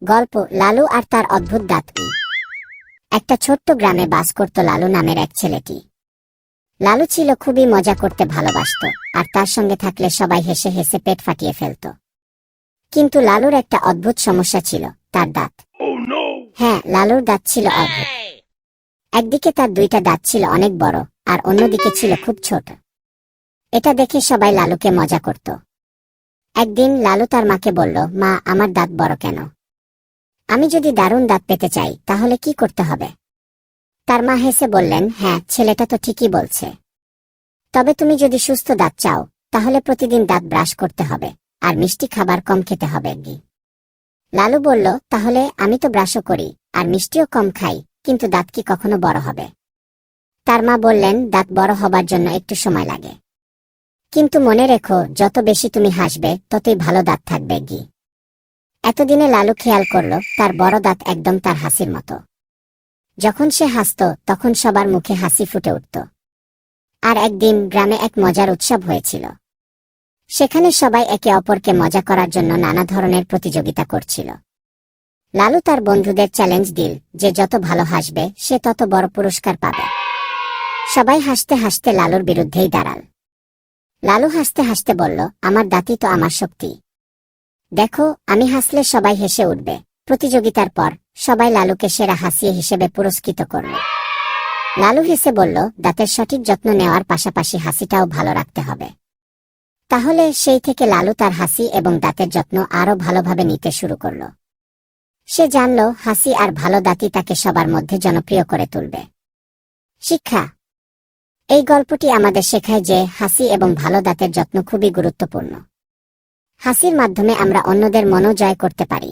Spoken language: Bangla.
গল্প লালু আর তার অদ্ভুত দাঁতটি। একটা ছোট্ট গ্রামে বাস করত লালু নামের এক ছেলেটি। লালু ছিল খুবই মজা করতে ভালোবাসত, আর তার সঙ্গে থাকলে সবাই হেসে হেসে পেট ফাটিয়ে ফেলত। কিন্তু লালুর একটা অদ্ভুত সমস্যা ছিল, তার দাঁত। হ্যাঁ, লালুর দাঁত ছিল অদ্ভুত। একদিকে তার দুইটা দাঁত ছিল অনেক বড়, আর অন্যদিকে ছিল খুব ছোট। এটা দেখে সবাই লালুকে মজা করত। একদিন লালু তার মাকে বলল, মা, আমার দাঁত বড় কেন? আমি যদি দারুণ দাঁত পেতে চাই তাহলে কি করতে হবে? তার মা হেসে বললেন, হ্যাঁ, ছেলেটা তো ঠিকই বলছে। তবে তুমি যদি সুস্থ দাঁত চাও তাহলে প্রতিদিন দাঁত ব্রাশ করতে হবে, আর মিষ্টি খাবার কম খেতে হবে। লালু বলল, তাহলে আমি তো ব্রাশও করি আর মিষ্টিও কম খাই, কিন্তু দাঁত কি কখনো বড় হবে? তার মা বললেন, দাঁত বড় হবার জন্য একটু সময় লাগে, কিন্তু মনে রেখো, যত বেশি তুমি হাসবে ততই ভালো দাঁত থাকবে। এতদিনে লালু খেয়াল করল তার বড় দাঁত একদম তার হাসির মতো। যখন সে হাসত তখন সবার মুখে হাসি ফুটে উঠত। আর একদিন গ্রামে এক মজার উৎসব হয়েছিল। সেখানে সবাই একে অপরকে মজা করার জন্য নানা ধরনের প্রতিযোগিতা করছিল। লালু তার বন্ধুদের চ্যালেঞ্জ দিল যে যত ভালো হাসবে সে তত বড় পুরস্কার পাবে। সবাই হাসতে হাসতে লালুর বিরুদ্ধেই দাঁড়াল। লালু হাসতে হাসতে বলল, আমার দাঁতই তো আমার শক্তি। দেখো, আমি হাসলে সবাই হেসে উঠবে। প্রতিযোগিতার পর সবাই লালুকে সেরা হাসি হিসেবে পুরস্কৃত করল। লালু হেসে বলল, দাঁতের সঠিক যত্ন নেওয়ার পাশাপাশি হাসিটাও ভালো রাখতে হবে। তাহলে সেই থেকে লালু তার হাসি এবং দাঁতের যত্ন আরও ভালোভাবে নিতে শুরু করল। সে জানল হাসি আর ভালো দাঁতই তাকে সবার মধ্যে জনপ্রিয় করে তুলবে। শিক্ষা: এই গল্পটি আমাদের শেখায় যে হাসি এবং ভালো দাঁতের যত্ন খুবই গুরুত্বপূর্ণ। হাসির মাধ্যমে আমরা অন্যদের মনও জয় করতে পারি।